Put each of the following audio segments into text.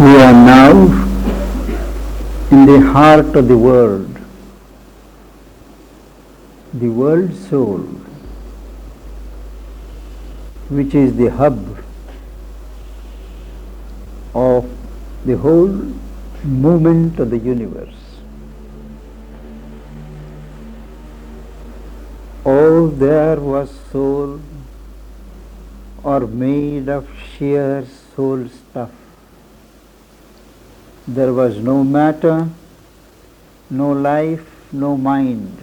We are now in the heart of the world soul, which is the hub of the whole movement of the universe. All there was soul or made of sheer soul stuff. There was no matter, no life, no mind,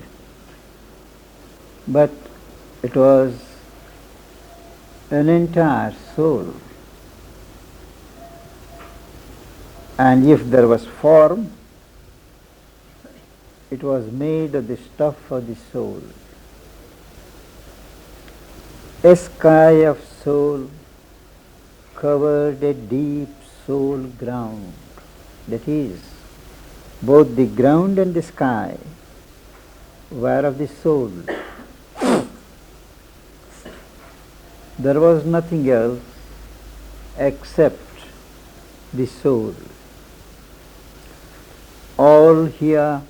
but it was an entire soul. And if there was form, it was made of the stuff of the soul. A sky of soul covered a deep soul ground. That is, both the ground and the sky were of the soul. There was nothing else except the soul. All here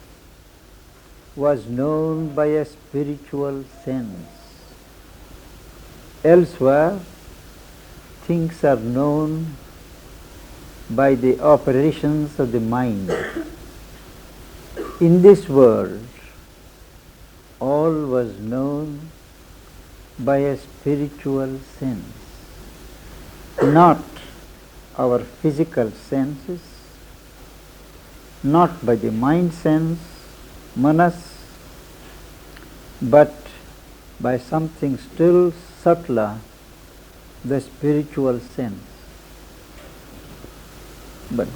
was known by a spiritual sense. Elsewhere, things are known by the operations of the mind. In this world, all was known by a spiritual sense, not our physical senses, not by the mind sense, manas, but by something still subtler, the spiritual sense. But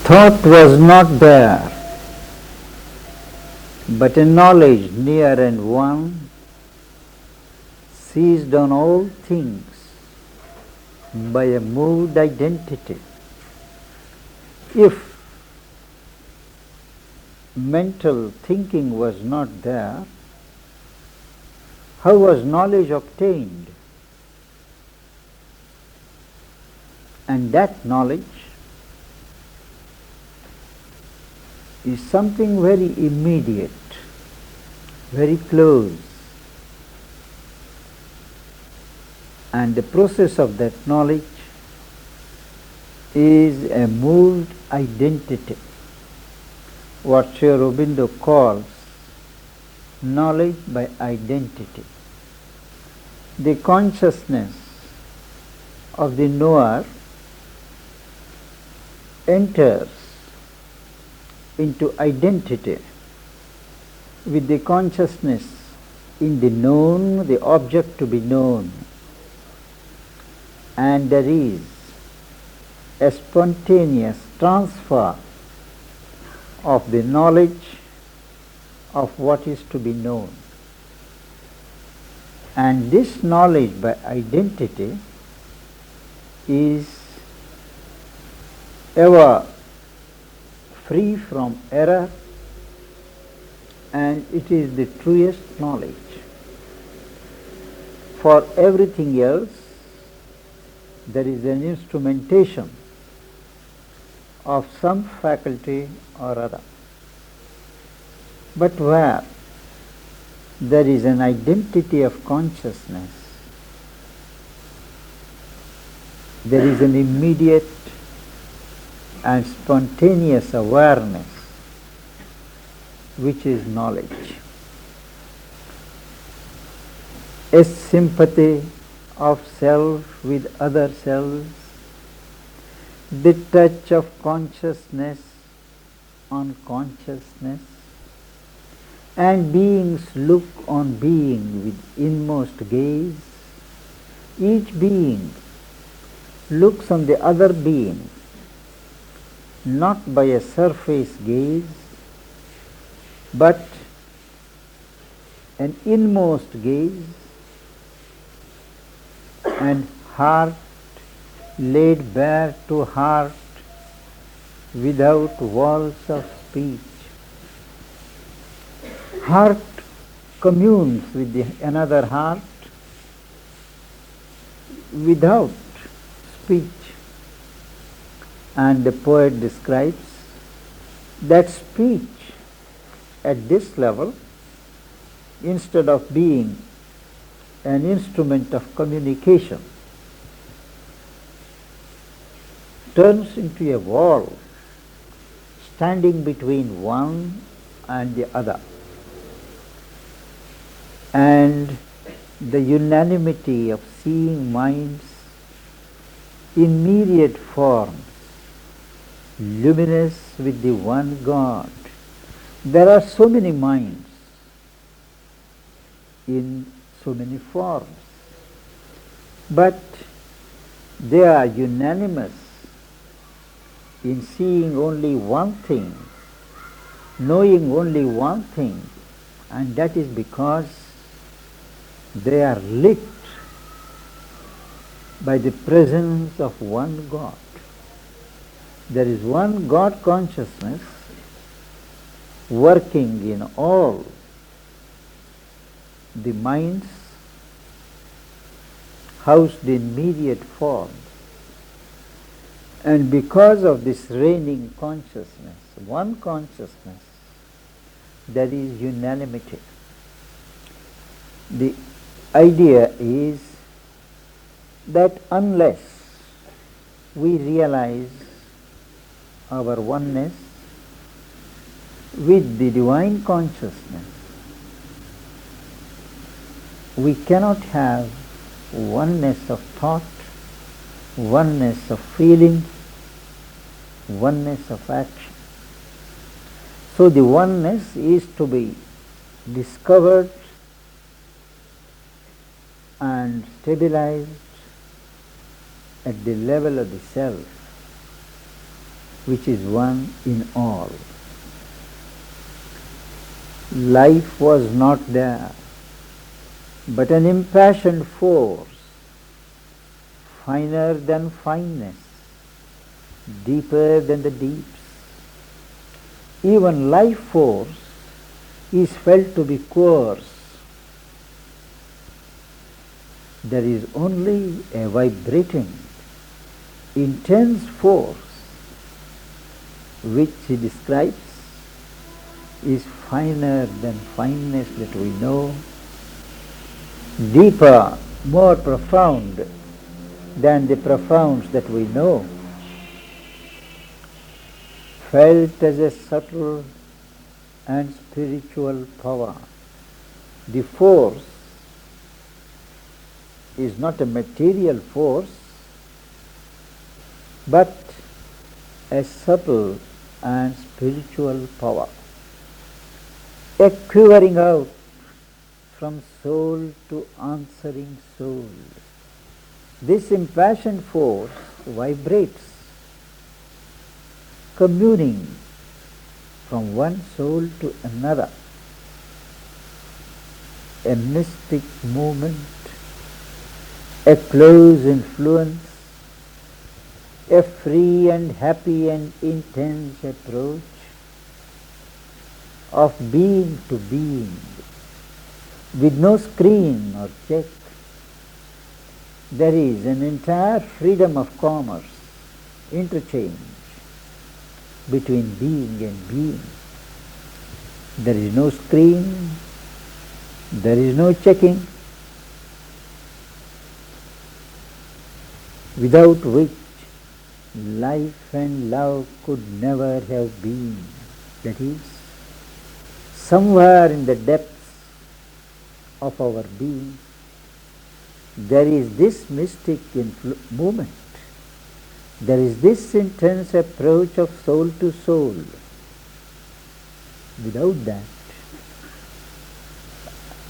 thought was not there, but a knowledge near and one seized on all things by a moved identity. If mental thinking was not there, how was knowledge obtained? And that knowledge is something very immediate, very close. And the process of that knowledge is a moved identity, what Sri Aurobindo calls knowledge by identity. The consciousness of the knower enters into identity with the consciousness in the known, the object to be known. And there is a spontaneous transfer of the knowledge of what is to be known. And this knowledge by identity is ever free from error, and it is the truest knowledge. For everything else, there is an instrumentation of some faculty or other. But where there is an identity of consciousness, there is an immediate and spontaneous awareness, which is knowledge. A sympathy of self with other selves, the touch of consciousness on consciousness, and beings look on being with inmost gaze. Each being looks on the other being not by a surface gaze, but an inmost gaze, and heart laid bare to heart without walls of speech. Heart communes with another heart without speech. And the poet describes that speech at this level, instead of being an instrument of communication, turns into a wall standing between one and the other. And the unanimity of seeing minds in myriad forms, luminous with the one God. There are so many minds in so many forms, but they are unanimous in seeing only one thing, knowing only one thing, and that is because they are lit by the presence of one God. There is one God consciousness working in all the minds housed in myriad forms. And because of this reigning consciousness, one consciousness, there is unanimity. The idea is that unless we realize our oneness with the divine consciousness, we cannot have oneness of thought, oneness of feeling, oneness of action. So the oneness is to be discovered and stabilized at the level of the self, which is one in all. Life was not there, but an impassioned force, finer than fineness, deeper than the deeps. Even life force is felt to be coarse. There is only a vibrating, intense force which he describes is finer than fineness that we know, deeper, more profound than the profounds that we know, felt as a subtle and spiritual power. The force is not a material force, but a subtle and spiritual power, a quivering out from soul to answering soul. This impassioned force vibrates, communing from one soul to another, a mystic movement, a close influence, a free and happy and intense approach of being to being, with no screen or check. There is an entire freedom of commerce, interchange between being and being. There is no screen, there is no checking, without which life and love could never have been. That is, somewhere in the depths of our being, there is this mystic movement. There is this intense approach of soul to soul. Without that,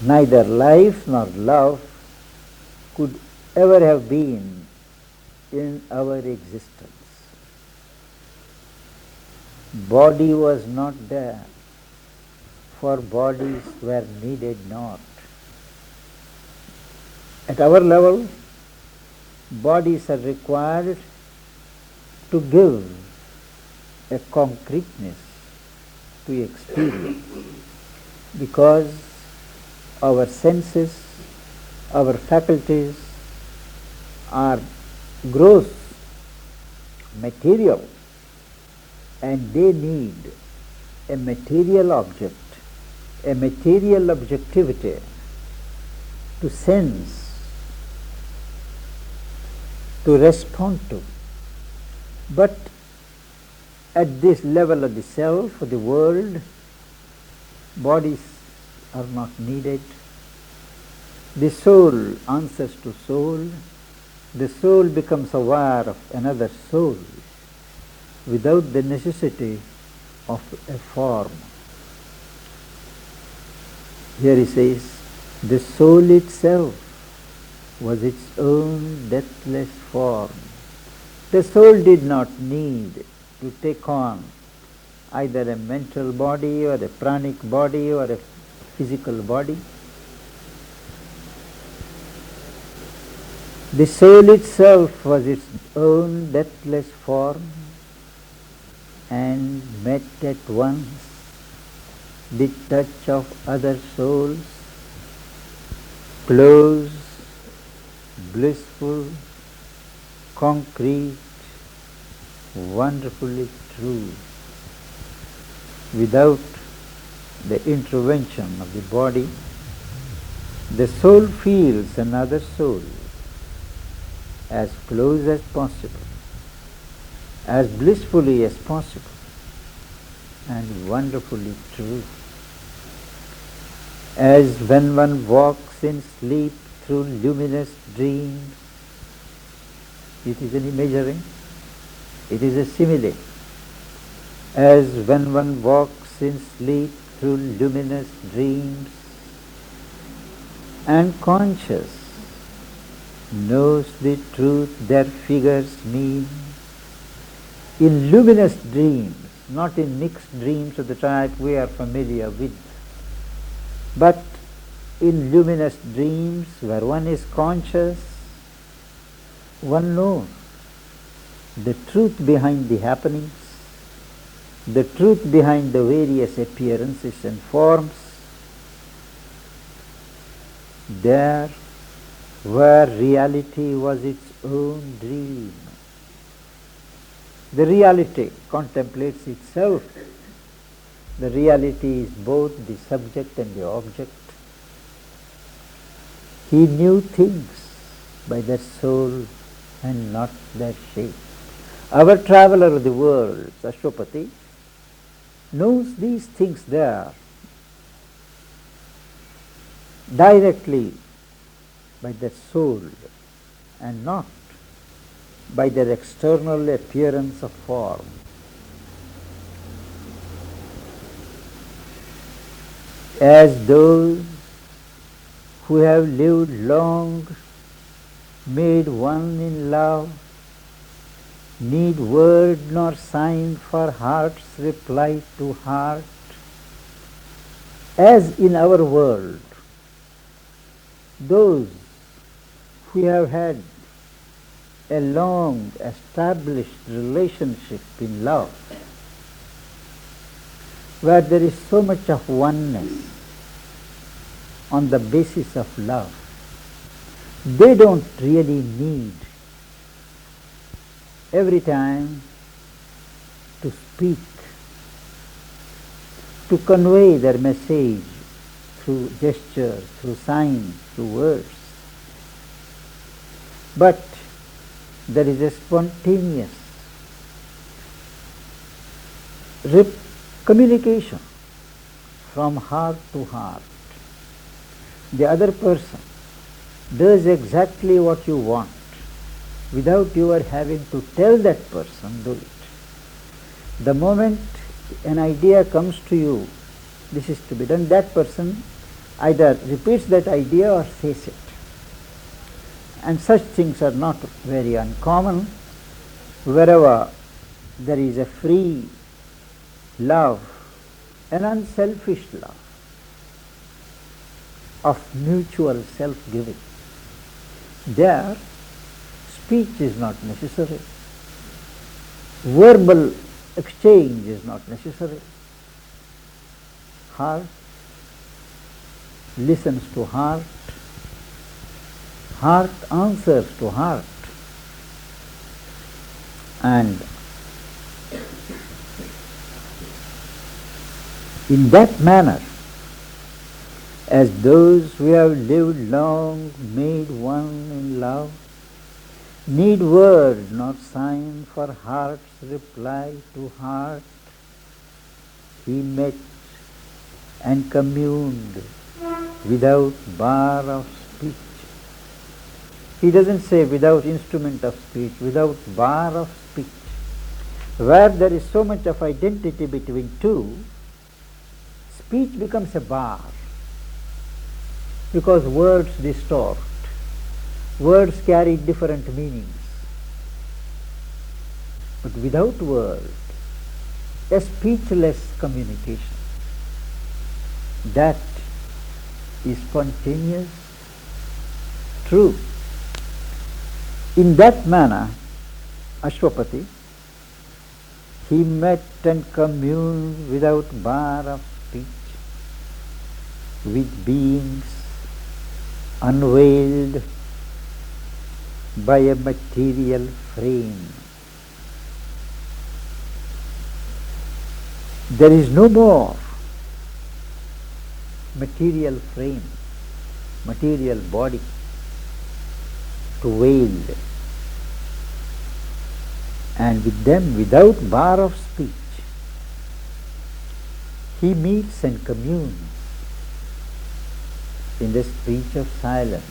neither life nor love could ever have been in our existence. Body was not there, for bodies were needed not. At our level, bodies are required to give a concreteness to experience, because our senses, our faculties are gross, material, and they need a material object, a material objectivity to sense, to respond to. But at this level of the self, of the world, bodies are not needed. The soul answers to soul. The soul becomes aware of another soul without the necessity of a form. Here he says, the soul itself was its own deathless form. The soul did not need to take on either a mental body or a pranic body or a physical body. The soul itself was its own deathless form and met at once the touch of other souls, close, blissful, concrete, wonderfully true, without the intervention of the body. The soul feels another soul as close as possible, as blissfully as possible, and wonderfully true. As when one walks in sleep through luminous dreams, it is an imagery, it is a simile. As when one walks in sleep through luminous dreams, and conscious knows the truth their figures mean, in luminous dreams, not in mixed dreams of the type we are familiar with, but in luminous dreams where one is conscious, one knows the truth behind the happenings, the truth behind the various appearances and forms. There, where reality was its own dream, the reality contemplates itself. The reality is both the subject and the object. He knew things by their soul and not their shape. Our traveler of the world, Ashwapati, knows these things there directly by their soul and not by their external appearance of form. As those who have lived long, made one in love, need word nor sign for heart's reply to heart, as in our world, those who have had a long established relationship in love, where there is so much of oneness on the basis of love, they don't really need every time to speak, to convey their message through gestures, through signs, through words. But there is a spontaneous communication from heart to heart. The other person does exactly what you want without you are having to tell that person do it. The moment an idea comes to you, this is to be done, that person either repeats that idea or says it. And such things are not very uncommon. Wherever there is a free love, an unselfish love of mutual self-giving, there speech is not necessary, verbal exchange is not necessary. Heart listens to heart, heart answers to heart. And in that manner, as those who have lived long, made one in love, need word, not sign, for heart's reply to heart, he met and communed without bar of speech. He doesn't say without instrument of speech, without bar of speech. Where there is so much of identity between two, speech becomes a bar, because words distort. Words carry different meanings. But without word, a speechless communication, that is spontaneous, true. In that manner, Ashwapati, he met and communed without bar of speech with beings unveiled by a material frame. There is no more material frame, material body to veil. And with them, without bar of speech, he meets and communes in the speech of silence.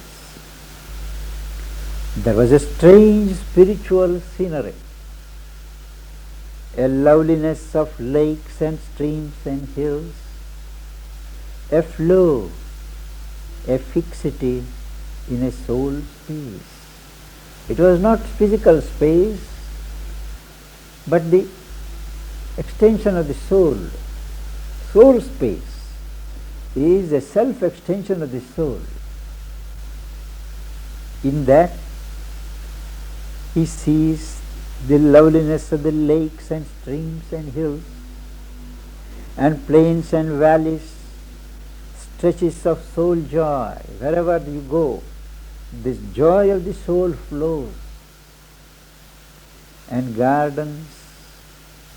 There was a strange spiritual scenery, a loveliness of lakes and streams and hills, a flow, a fixity in a soul space. It was not physical space, but the extension of the soul. Soul space is a self-extension of the soul. In that, he sees the loveliness of the lakes and streams and hills and plains and valleys, stretches of soul joy. Wherever you go, this joy of the soul flows. And gardens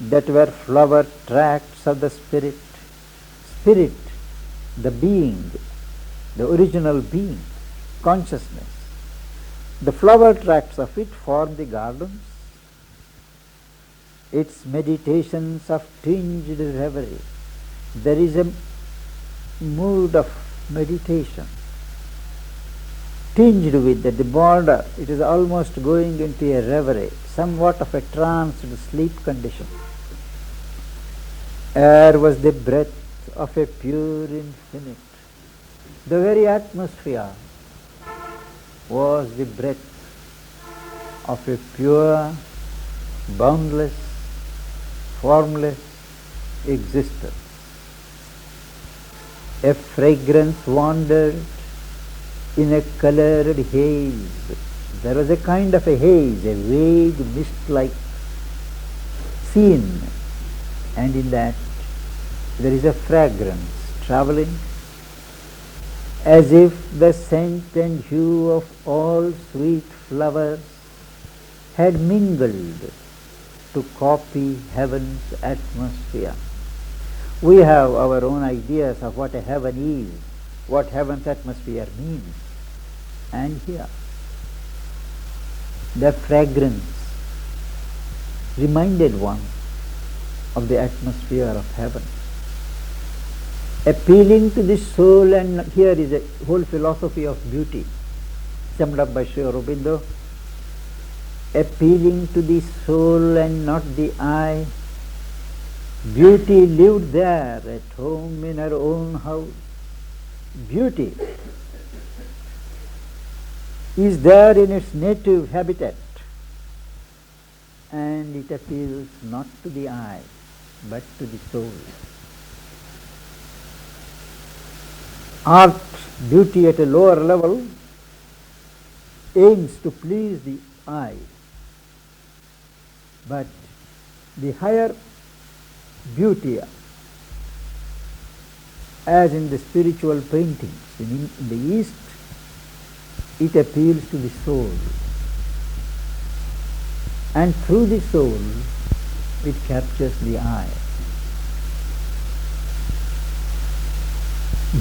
that were flower tracts of the spirit. Spirit, the being, the original being, consciousness. The flower tracts of it form the gardens. Its meditations of tinged reverie. There is a mood of meditation, tinged with at the border. It is almost going into a reverie, somewhat of a tranced sleep condition. Air was the breath of a pure infinite. The very atmosphere was the breath of a pure, boundless, formless existence. A fragrance wandered in a colored haze. There was a kind of a haze, a vague mist-like scene, and in that there is a fragrance traveling, as if the scent and hue of all sweet flowers had mingled to copy heaven's atmosphere. We have our own ideas of what a heaven is, what heaven's atmosphere means. And here, the fragrance reminded one of the atmosphere of heaven, appealing to the soul. And here is a whole philosophy of beauty summed up by Sri Aurobindo, appealing to the soul and not the eye. Beauty lived there at home in her own house. Beauty is there in its native habitat, and it appeals not to the eye but to the soul. Art, beauty at a lower level, aims to please the eye, but the higher beauty as in the spiritual paintings. In the East, it appeals to the soul, and through the soul, it captures the eye.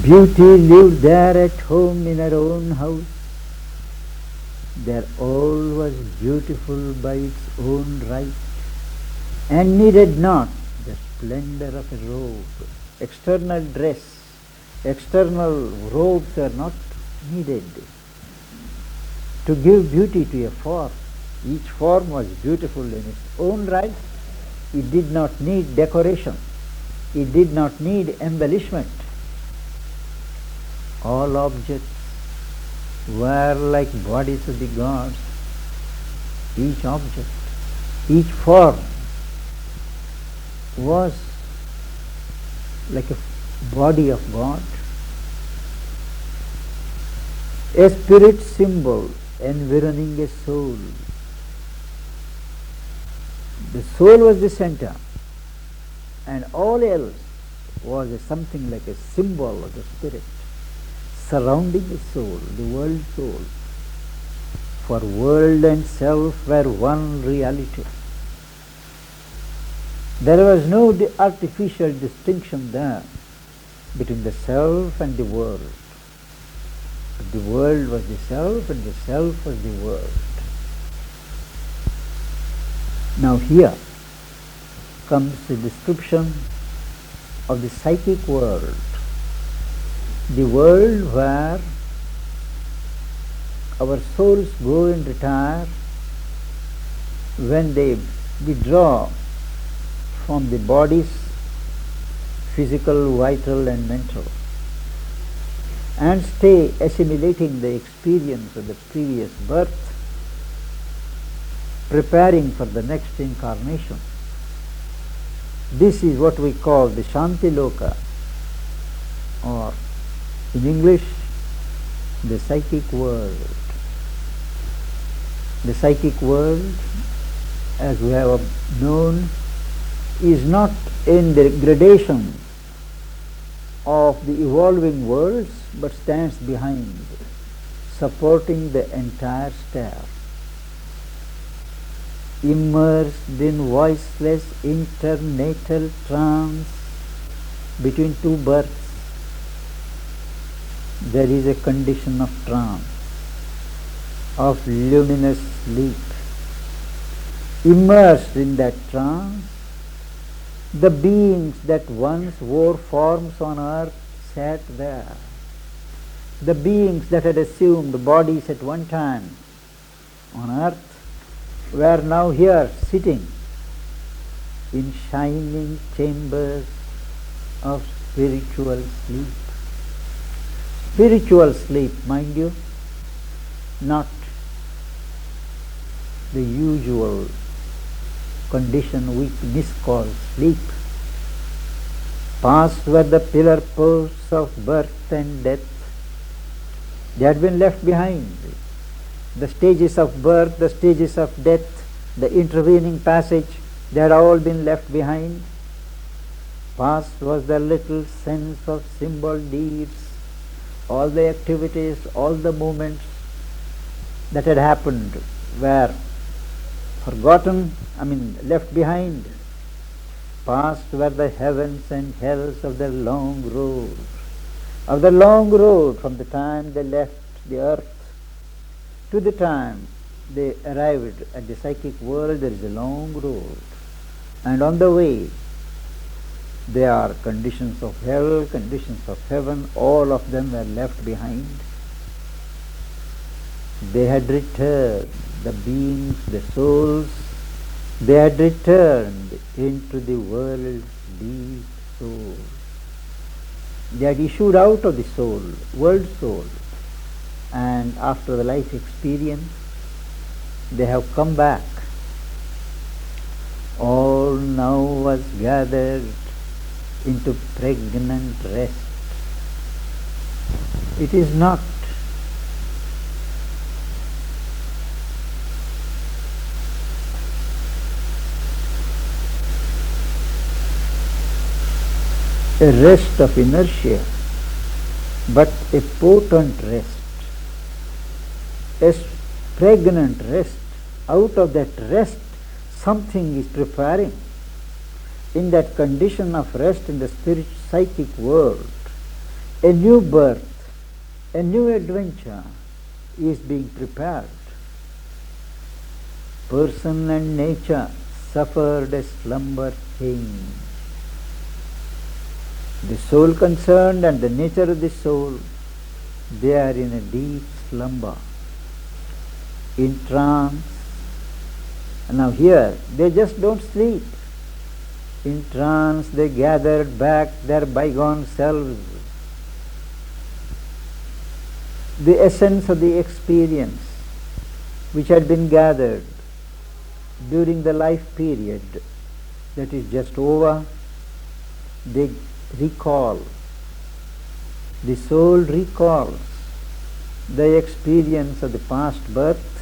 Beauty lived there at home in her own house. There all was beautiful by its own right, and needed not the splendor of a robe. External dress, external robes are not needed to give beauty to a form. Each form was beautiful in its own right. It did not need decoration. It did not need embellishment. All objects were like bodies of the gods. Each object, each form was like a body of God. A spirit symbol environing a soul. The soul was the center, and all else was something like a symbol of the spirit surrounding the soul, the world soul. For world and self were one reality. There was no artificial distinction there between the self and the world. The world was the self and the self was the world. Now here comes the description of the psychic world, the world where our souls go and retire when they withdraw from the bodies, physical, vital and mental, and stay assimilating the experience of the previous birth, preparing for the next incarnation. This is what we call the Shanti Loka, or in English, the psychic world. The psychic world, as we have known, is not in the gradation of the evolving worlds, but stands behind, supporting the entire staff. Immersed in voiceless internatal trance between two births, there is a condition of trance, of luminous sleep. Immersed in that trance, the beings that once wore forms on earth sat there. The beings that had assumed bodies at one time on earth were now here sitting in shining chambers of spiritual sleep. Spiritual sleep, mind you, not the usual condition we miscall sleep. Past were the pillar posts of birth and death. They had been left behind. The stages of birth, the stages of death, the intervening passage, they had all been left behind. Past was the little sense of symbol deeds, all the activities, all the movements that had happened were forgotten, left behind. Past were the heavens and hells of the long road. Of the long road from the time they left the earth to the time they arrived at the psychic world, there is a long road. And on the way, there are conditions of hell, conditions of heaven, all of them were left behind. They had returned, the beings, the souls, they had returned into the world's deep soul. They had issued out of the soul, world soul, and after the life experience, they have come back. All now was gathered into pregnant rest. It is not a rest of inertia. but a potent rest, a pregnant rest. Out of that rest, something is preparing. In that condition of rest in the psychic world, a new birth, a new adventure is being prepared. Person and nature suffered a slumber change. The soul concerned and the nature of the soul, they are in a deep slumber, in trance. And now here, they just don't sleep. In trance, they gathered back their bygone selves. The essence of the experience which had been gathered during the life period that is just over, they recall. The soul recalls the experience of the past birth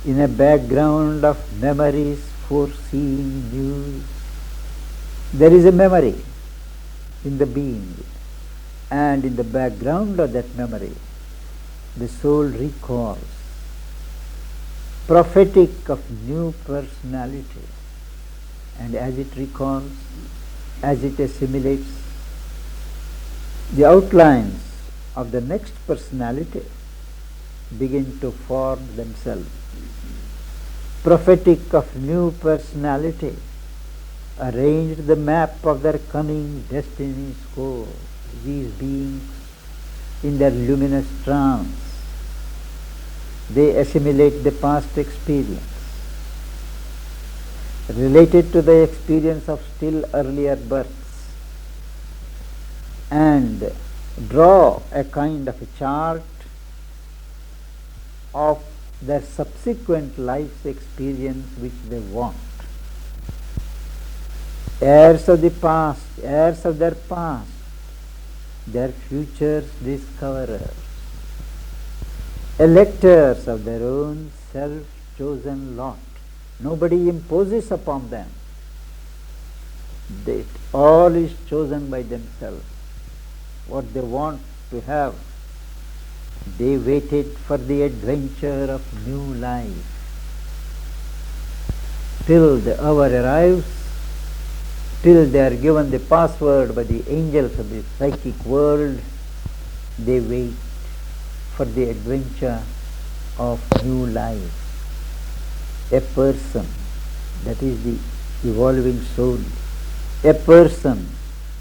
in a background of memories, foreseeing news. There is a memory in the being, and in the background of that memory, the soul recalls, prophetic of new personality. And as it recalls, as it assimilates, the outlines of the next personality begin to form themselves. Prophetic of new personality arranged the map of their coming destiny's course. These beings, in their luminous trance, they assimilate the past experience related to the experience of still earlier births and draw a kind of a chart of their subsequent life's experience which they want. Heirs of the past, heirs of their past, their future's discoverers, electors of their own self-chosen lot. Nobody imposes upon them. It all is chosen by themselves. What they want to have. They waited for the adventure of new life. Till the hour arrives, till they are given the password by the angels of the psychic world, they wait for the adventure of new life. A person, that is the evolving soul, a person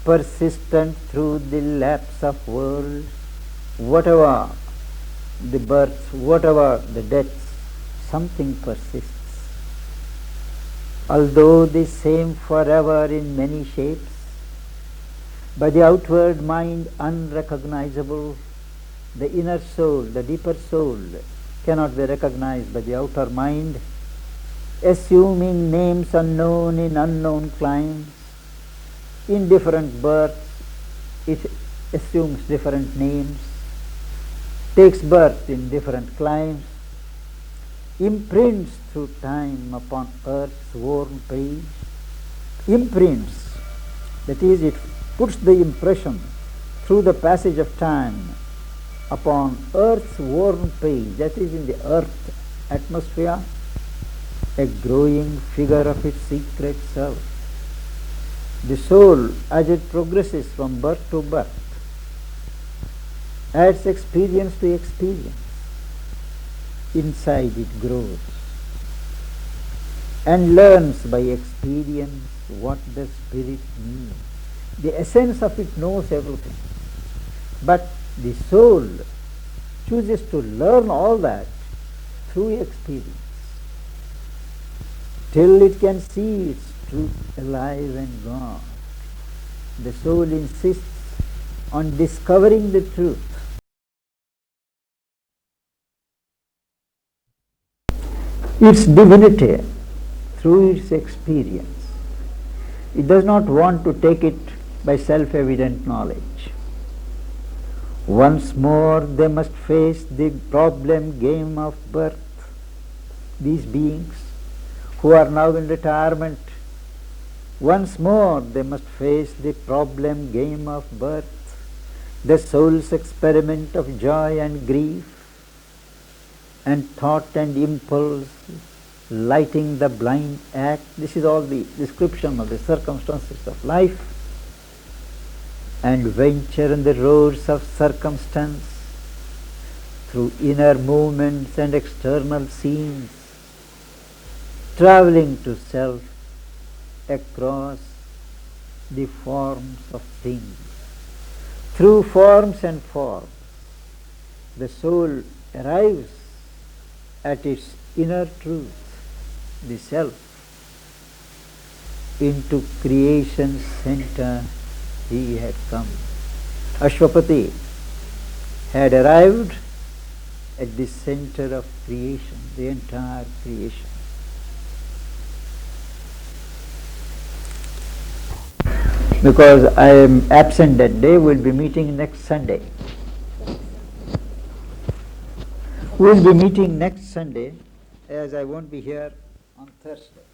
persistent through the lapse of worlds, whatever the births, whatever the deaths, something persists. Although the same forever in many shapes, by the outward mind unrecognizable, the inner soul, the deeper soul, cannot be recognized by the outer mind, assuming names unknown in unknown climes. In different births, it assumes different names, takes birth in different climes, imprints through time upon earth's worn page. Imprints, that is, it puts the impression through the passage of time upon earth's worn page, that is, in the earth atmosphere, a growing figure of its secret self. The soul, as it progresses from birth to birth, adds experience to experience. Inside it grows and learns by experience what the spirit means. The essence of it knows everything. But the soul chooses to learn all that through experience, till it can see its truth alive and gone. The soul insists on discovering the truth. Its divinity through its experience. It does not want to take it by self-evident knowledge. Once more they must face the problem game of birth. These beings who are now in retirement, once more they must face the problem game of birth. the soul's experiment of joy and grief, and thought and impulse, lighting the blind act. This is all the description of the circumstances of life, and venture in the roads of circumstance through inner movements and external scenes, traveling to self across the forms of things. Through forms and forms, the soul arrives at its inner truth, the self. Into creation's center he had come. Ashwapati had arrived at the center of creation, the entire creation. Because I am absent that day, we'll be meeting next Sunday. We'll be meeting next Sunday, as I won't be here on Thursday.